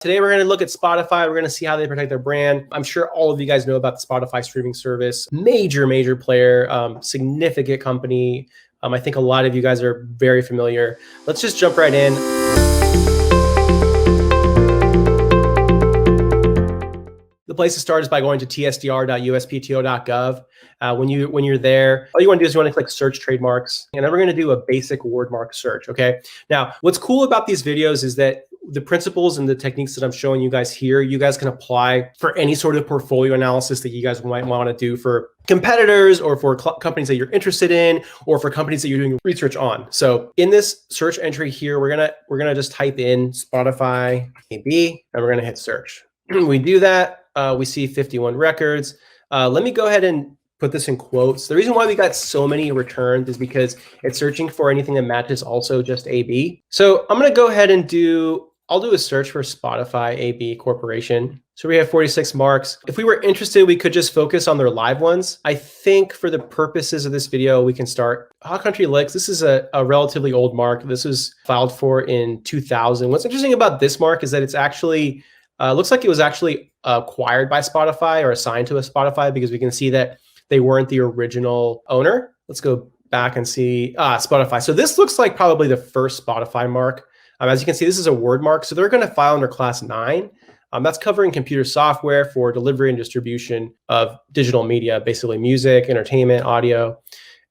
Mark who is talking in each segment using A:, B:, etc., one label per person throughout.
A: Today, we're going to look at Spotify. We're going to see how they protect their brand. I'm sure all of you guys know about the Spotify streaming service. Major player, significant company. I think a lot of you guys are very familiar. Let's just jump right in. The place to start is by going to tsdr.uspto.gov. When you're there, all you want to do is you want to click search trademarks, and then we're going to do a basic word mark search. Okay. Now, what's cool about these videos is that the principles and the techniques that I'm showing you guys here, you guys can apply for any sort of portfolio analysis that you guys might want to do for competitors or for companies that you're interested in or for companies that you're doing research on. So in this search entry here, we're gonna just type in Spotify AB and we're gonna hit search. We do that, we see 51 records. Let me go ahead and put this in quotes. The reason why we got so many returns is because it's searching for anything that matches also just AB. So I'm gonna go ahead and I'll do a search for Spotify AB Corporation. So we have 46 marks. If we were interested, we could just focus on their live ones. I think for the purposes of this video, we can start Hot Country Licks. This is a relatively old mark. This was filed for in 2000. What's interesting about this mark is that it's actually, looks like it was actually acquired by Spotify or assigned to a Spotify, because we can see that they weren't the original owner. Let's go back and see Spotify. So this looks like probably the first Spotify mark. As you can see, this is a word mark. So they're going to file under class 9. That's covering computer software for delivery and distribution of digital media, basically music, entertainment, audio.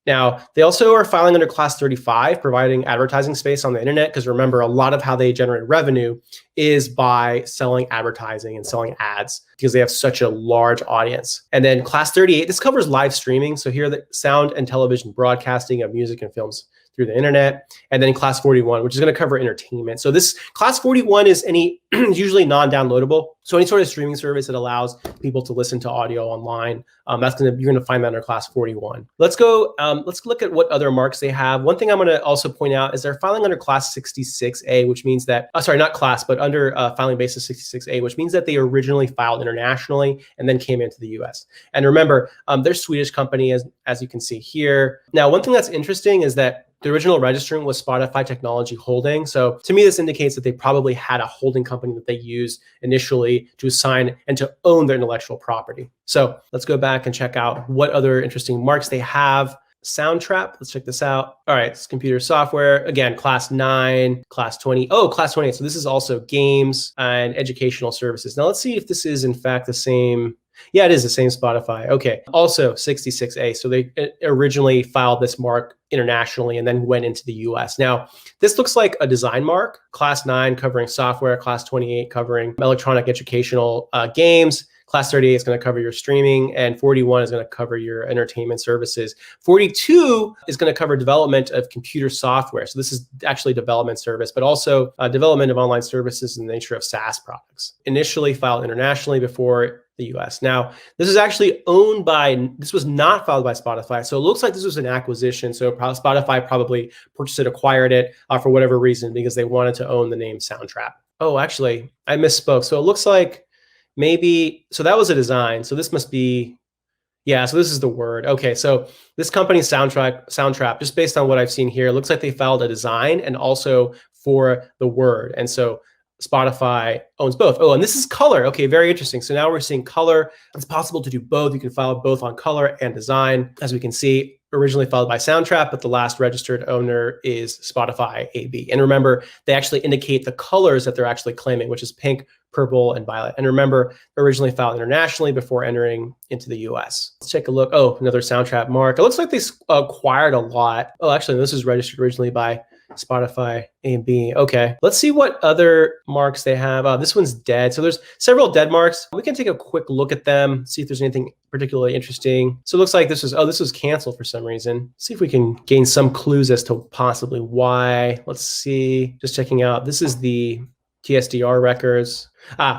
A: Now, they also are filing under class 35, providing advertising space on the internet, because remember, a lot of how they generate revenue is by selling advertising and selling ads, because they have such a large audience. And then class 38, this covers live streaming. So here, the sound and television broadcasting of music and films through the internet. And then class 41, which is going to cover entertainment. So this class 41 is any usually non-downloadable. So any sort of streaming service that allows people to listen to audio online, you're going to find that under class 41. Let's look at what other marks they have. One thing I'm going to also point out is they're filing under class 66A, which means that, sorry, not class, but under filing basis 66A, which means that they originally filed internationally and then came into the US. And remember, they're a Swedish company, as you can see here. Now, one thing that's interesting is that the original registrant was Spotify Technology Holding. So to me, this indicates that they probably had a holding company that they used initially to assign and to own their intellectual property. So let's go back and check out what other interesting marks they have. Soundtrap, let's check this out. All right, it's computer software. Again, class 9, class 20. Oh, class 28. So this is also games and educational services. Now let's see if this is in fact the same. Yeah, it is the same Spotify. Okay. Also 66A. So they originally filed this mark internationally and then went into the US. Now, this looks like a design mark. Class 9 covering software, class 28 covering electronic educational games. Class 38 is going to cover your streaming, and 41 is going to cover your entertainment services. 42 is going to cover development of computer software. So this is actually development service, but also development of online services in the nature of SaaS products. Initially filed internationally before the US. Now, this is actually this was not filed by Spotify. So it looks like this was an acquisition. So Spotify probably purchased it, acquired it for whatever reason, because they wanted to own the name Soundtrap. Oh, actually, I misspoke. So it looks like so that was a design. So this must be, yeah, so this is the word. Okay, so this company Soundtrap, just based on what I've seen here, it looks like they filed a design and also for the word. And so Spotify owns both. Oh, and this is color. Okay, very interesting. So now we're seeing color. It's possible to do both. You can file both on color and design. As we can see, originally filed by Soundtrap, but the last registered owner is Spotify AB. And remember, they actually indicate the colors that they're actually claiming, which is pink, purple, and violet. And remember, originally filed internationally before entering into the US. Let's take a look. Oh, another Soundtrap mark. It looks like they acquired a lot. Oh, actually, this is registered originally by Spotify AB. Okay, let's see what other marks they have. This one's dead. So there's several dead marks. We can take a quick look at them, see if there's anything particularly interesting. So it looks like this was canceled for some reason. See if we can gain some clues as to possibly why. Let's see, just checking out. This is the TSDR records.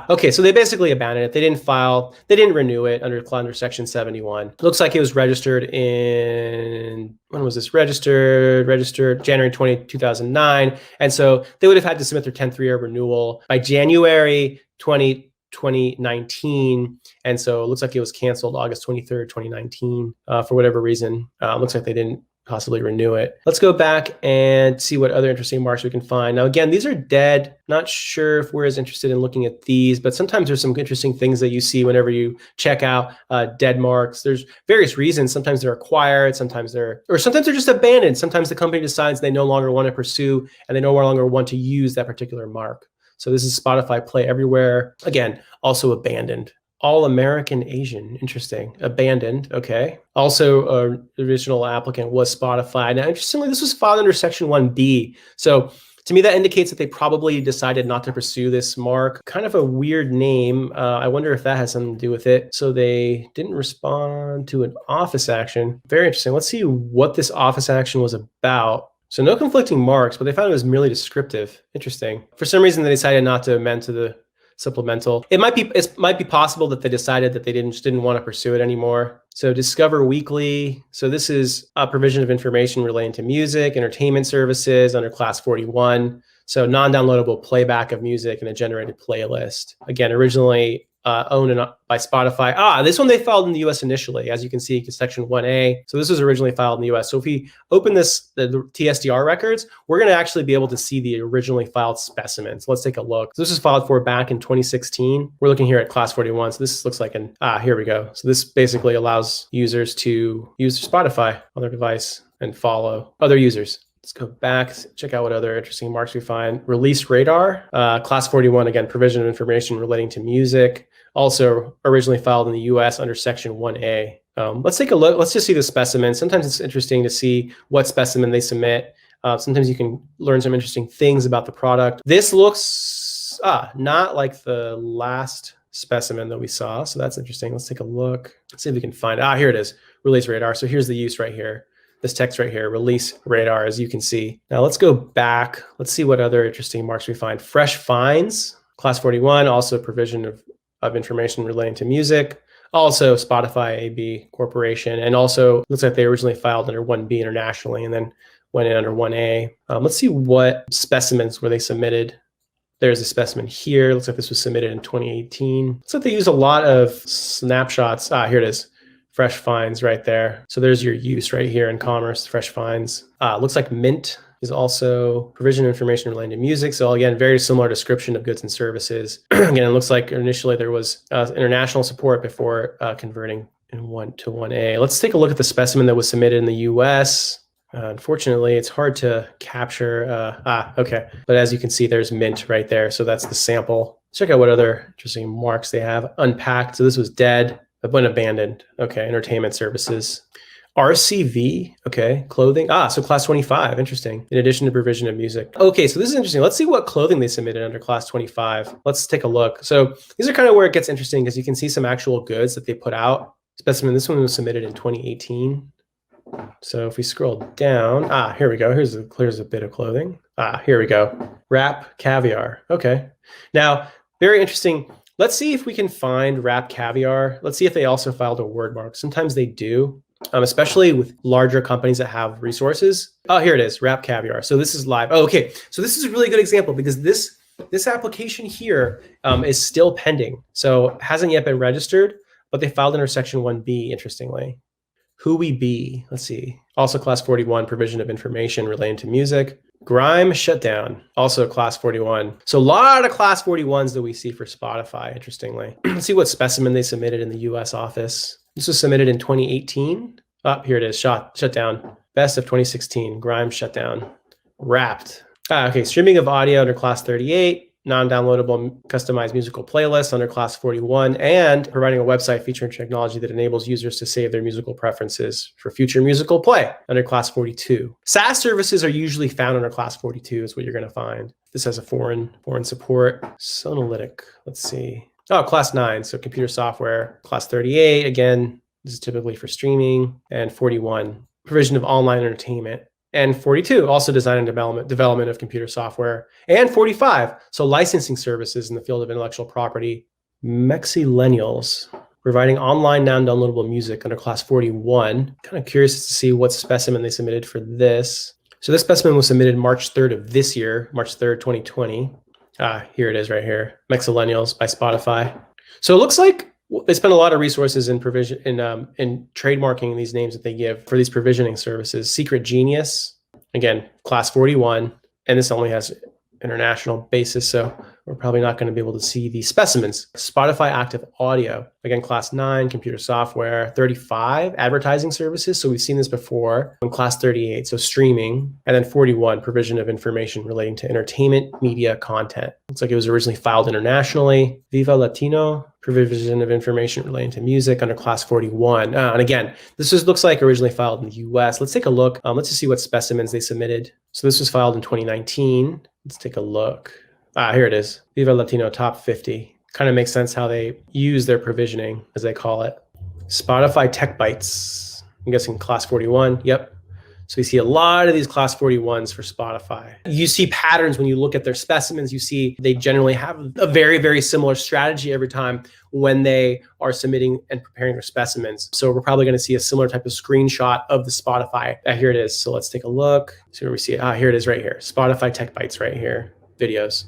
A: Okay, so they basically abandoned it. They didn't renew it under section 71. Looks like it was registered when was this registered? Registered January 20, 2009. And so they would have had to submit their 10th year renewal by January 2019. And so it looks like it was canceled August 23rd, 2019, for whatever reason. Looks like they didn't possibly renew it. Let's go back and see what other interesting marks we can find. Now, again, these are dead. Not sure if we're as interested in looking at these, but sometimes there's some interesting things that you see whenever you check out dead marks. There's various reasons. Sometimes they're acquired, sometimes they're just abandoned. Sometimes the company decides they no longer want to pursue and they no longer want to use that particular mark. So this is Spotify Play Everywhere. Again, also abandoned. All American Asian, interesting. Abandoned, okay. Also, the original applicant was Spotify. Now, interestingly, this was filed under Section 1B. So to me, that indicates that they probably decided not to pursue this mark. Kind of a weird name. I wonder if that has something to do with it. So they didn't respond to an office action. Very interesting. Let's see what this office action was about. So no conflicting marks, but they found it was merely descriptive. Interesting. For some reason, they decided not to amend to the supplemental. It might be possible that they decided that they didn't want to pursue it anymore. So Discover Weekly. So this is a provision of information relating to music, entertainment services under Class 41. So non-downloadable playback of music in a generated playlist. Again, originally owned by Spotify. This one they filed in the US initially, as you can see, Section 1A. So this was originally filed in the US. So if we open the TSDR records, we're going to actually be able to see the originally filed specimens. Let's take a look. So this was filed for back in 2016. We're looking here at Class 41. So this looks like here we go. So this basically allows users to use Spotify on their device and follow other users. Let's go back, check out what other interesting marks we find. Release radar, Class 41, again, provision of information relating to music. Also originally filed in the US under Section 1A. Let's take a look. Let's just see the specimen. Sometimes it's interesting to see what specimen they submit. Sometimes you can learn some interesting things about the product. This looks not like the last specimen that we saw. So that's interesting. Let's take a look. Let's see if we can find, here it is, release radar. So here's the use right here. This text right here, release radar, as you can see. Now let's go back. Let's see what other interesting marks we find. Fresh finds, Class 41, also provision of information relating to music. Also Spotify AB Corporation, and also looks like they originally filed under 1B internationally and then went in under 1A. Let's see what specimens were they submitted. There's a specimen here. Looks like this was submitted in 2018. Looks like they use a lot of snapshots. Here it is. Fresh finds right there. So there's your use right here in commerce, fresh finds. Looks like Mint is also provision of information relating to music. So again, very similar description of goods and services. Again, it looks like initially there was international support before converting to 1A. Let's take a look at the specimen that was submitted in the US. Unfortunately, it's hard to capture. Okay. But as you can see, there's Mint right there. So that's the sample. Check out what other interesting marks they have. Unpacked. So this was dead. But abandoned. Okay, entertainment services. RCV, okay, clothing. So Class 25, interesting. In addition to provision of music. Okay, so this is interesting. Let's see what clothing they submitted under Class 25. Let's take a look. So these are kind of where it gets interesting because you can see some actual goods that they put out. Specimen, this one was submitted in 2018. So if we scroll down, here we go. Here's a bit of clothing. Here we go. Wrap caviar. Okay. Now, very interesting. Let's see if we can find Wrap Caviar. Let's see if they also filed a word mark. Sometimes they do, especially with larger companies that have resources. Here it is, Wrap Caviar. So this is live. Okay, so this is a really good example because this application here is still pending. So hasn't yet been registered, but they filed under Section 1B, interestingly. Who We Be, let's see. Also Class 41, provision of information relating to music. Grime Shutdown, also Class 41. So a lot of Class 41s that we see for Spotify, interestingly. Let's see what specimen they submitted in the US office. This was submitted in 2018. Here it is, Shutdown. Best of 2016, Grime Shutdown. Wrapped. Okay, streaming of audio under Class 38. Non-downloadable customized musical playlists under Class 41, and providing a website featuring technology that enables users to save their musical preferences for future musical play under Class 42. SaaS services are usually found under Class 42 is what you're going to find. This has a foreign support. Sonalytic, let's see. Class 9, so computer software. Class 38, again, this is typically for streaming. And 41, provision of online entertainment. And 42, also design and development of computer software. And 45, so licensing services in the field of intellectual property. Mexillennials, providing online non-downloadable music under Class 41. Kind of curious to see what specimen they submitted for this. So this specimen was submitted March 3rd of this year, March 3rd, 2020. Here it is right here, Mexillennials by Spotify. So it looks like They spend a lot of resources in provision in trademarking these names that they give for these provisioning services. Secret Genius, again, class 41, and this only has international basis, so we're probably not going to be able to see the specimens. Spotify Active Audio, again, class 9, computer software. 35, advertising services. So we've seen this before. In class 38, so streaming. And then 41, provision of information relating to entertainment, media, content. Looks like it was originally filed internationally. Viva Latino, provision of information relating to music under class 41. And again, looks like originally filed in the US. Let's take a look. Let's just see what specimens they submitted. So this was filed in 2019. Let's take a look. Here it is. Viva Latino Top 50. Kind of makes sense how they use their provisioning, as they call it. Spotify Tech Bytes. I'm guessing class 41. Yep. So you see a lot of these class 41s for Spotify. You see patterns when you look at their specimens. You see they generally have a very, very similar strategy every time when they are submitting and preparing their specimens. So we're probably going to see a similar type of screenshot of the Spotify. Here it is. So let's take a look. See where we see it. Here it is right here. Spotify Tech Bytes right here. Videos.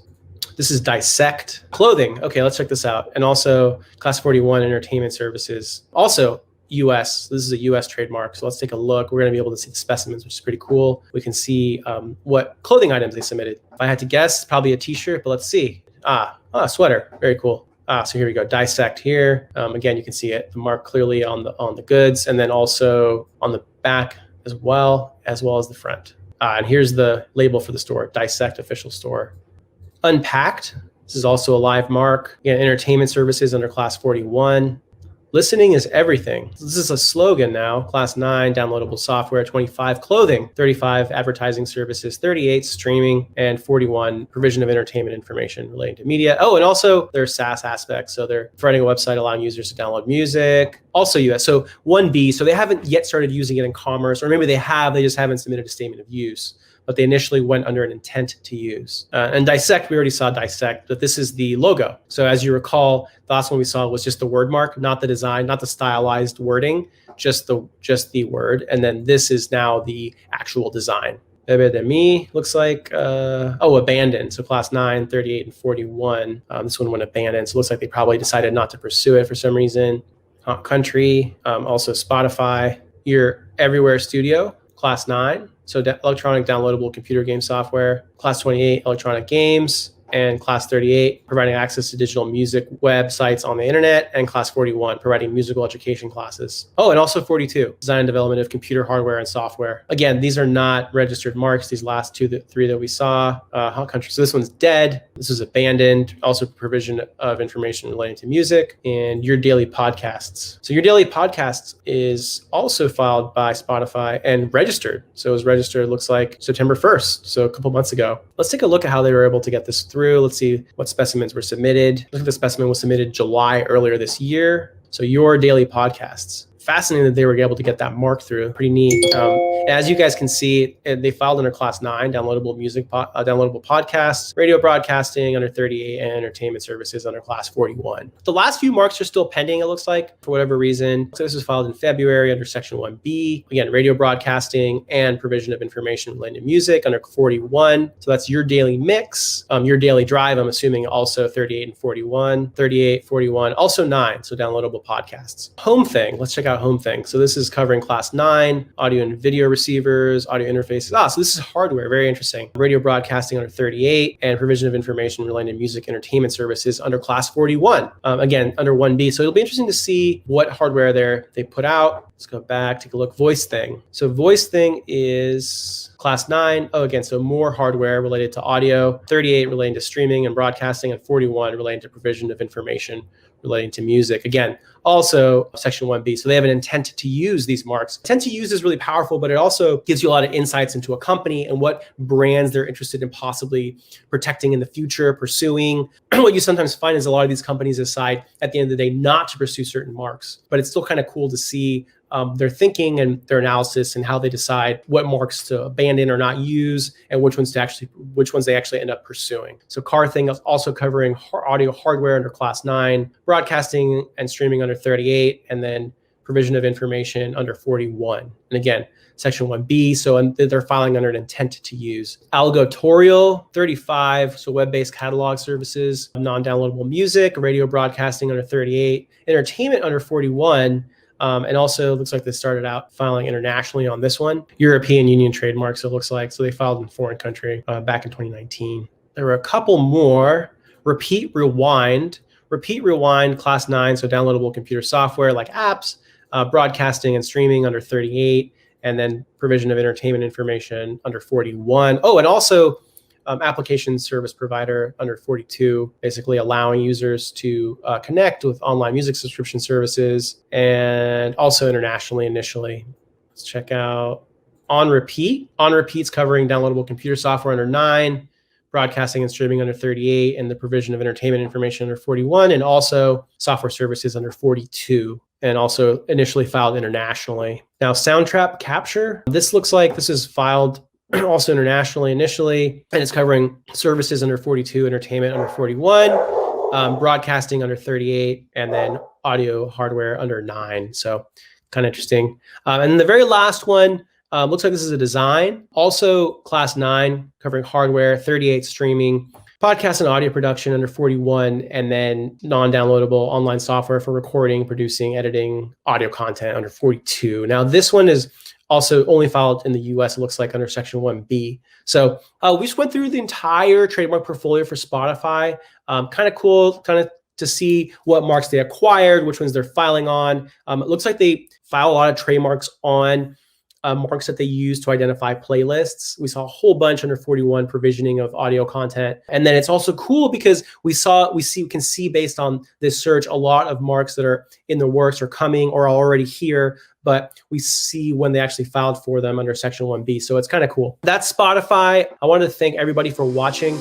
A: This is Dissect. Clothing. Okay, let's check this out. And also class 41 entertainment services. Also US. This is a US trademark. So let's take a look. We're going to be able to see the specimens, which is pretty cool. We can see what clothing items they submitted. If I had to guess, probably a t-shirt, but let's see. Sweater. Very cool. So here we go. Dissect here. Again, you can see it. The mark clearly on the goods, and then also on the back as well as the front. And here's the label for the store. Dissect official store. Unpacked. This is also a live mark. Again, entertainment services under class 41. Listening is everything. This is a slogan now. Class 9, downloadable software. 25, clothing. 35, advertising services. 38, streaming. And 41, provision of entertainment information relating to media. Oh, and also their SaaS aspects. So they're providing a website allowing users to download music. Also US. So 1B, so they haven't yet started using it in commerce, or maybe they have, they just haven't submitted a statement of use. But they initially went under an intent to use. And Dissect, we already saw Dissect, but this is the logo. So as you recall, the last one we saw was just the word mark, not the design, not the stylized wording, just the word. And then this is now the actual design. Bebe de Mi looks like, abandoned. So class 9, 38, and 41. This one went abandoned. So it looks like they probably decided not to pursue it for some reason. Country, also Spotify, Your Everywhere Studio, class 9. So electronic downloadable computer game software. Class 28, electronic games. And class 38, providing access to digital music websites on the internet. And class 41, providing musical education classes. Oh, and also 42, design and development of computer hardware and software. Again, these are not registered marks. These last three that we saw, country. So this one's dead. This is abandoned. Also provision of information relating to music and Your Daily Podcasts. So Your Daily Podcasts is also filed by Spotify and registered. So it was registered, looks like September 1st. So a couple months ago. Let's take a look at how they were able to get this through. Let's see what specimens were submitted. Looks like the specimen was submitted July earlier this year. So Your Daily Podcasts. Fascinating that they were able to get that mark through. Pretty neat. As you guys can see, they filed under class 9, downloadable music, downloadable podcasts, radio broadcasting under 38, and entertainment services under class 41. The last few marks are still pending, it looks like, for whatever reason. So this was filed in February under section 1B. Again, radio broadcasting and provision of information related to music under 41. So that's Your Daily Mix, Your Daily Drive, I'm assuming also 38 and 41, 38, 41, also 9, so downloadable podcasts. Home Thing, let's check out Home Thing. So this is covering class 9, audio and video receivers, audio interfaces. So this is hardware, very interesting. Radio broadcasting under 38 and provision of information related to music entertainment services under class 41. Again, under 1B. So it'll be interesting to see what hardware they put out. Let's go back, take a look. Voice Thing. So Voice Thing is class 9. Oh, again, so more hardware related to audio, 38 relating to streaming and broadcasting, and 41 relating to provision of information relating to music. Again, also section 1B. So they have an intent to use these marks. Intent to use is really powerful, but it also gives you a lot of insights into a company and what brands they're interested in possibly protecting in the future, pursuing. What you sometimes find is a lot of these companies decide at the end of the day not to pursue certain marks, but it's still kind of cool to see their thinking and their analysis and how they decide what marks to abandon or not use and which ones they actually end up pursuing. So Car Thing is also covering audio hardware under class 9, broadcasting and streaming under 38, and then provision of information under 41. And again, section 1B, so they're filing under an intent to use. Algotorial, 35, so web-based catalog services, non-downloadable music, radio broadcasting under 38, entertainment under 41, and also looks like they started out filing internationally on this one. European Union trademarks, it looks like, so they filed in foreign country back in 2019. There were a couple more. Repeat Rewind, class 9, so downloadable computer software like apps, broadcasting and streaming under 38, and then provision of entertainment information under 41. Oh, and also application service provider under 42, basically allowing users to connect with online music subscription services, and also internationally initially. Let's check out On Repeat. On Repeat's covering downloadable computer software under 9, broadcasting and streaming under 38, and the provision of entertainment information under 41, and also software services under 42, and also initially filed internationally. Now, Soundtrap Capture, this looks like this is filed also internationally initially, and it's covering services under 42, entertainment under 41, broadcasting under 38, and then audio hardware under 9. So kind of interesting. And the very last one, looks like this is a design. Also class 9, covering hardware, 38 streaming, podcast and audio production under 41, and then non-downloadable online software for recording, producing, editing audio content under 42. Now this one is also only filed in the US, it looks like, under section 1B. So we just went through the entire trademark portfolio for Spotify. Kind of cool, to see what marks they acquired, which ones they're filing on. It looks like they file a lot of trademarks on marks that they use to identify playlists. We saw a whole bunch under 41 provisioning of audio content. And then it's also cool because we can see based on this search a lot of marks that are in the works or coming or are already here, but we see when they actually filed for them under section 1B. So it's kind of cool. That's Spotify. I wanted to thank everybody for watching.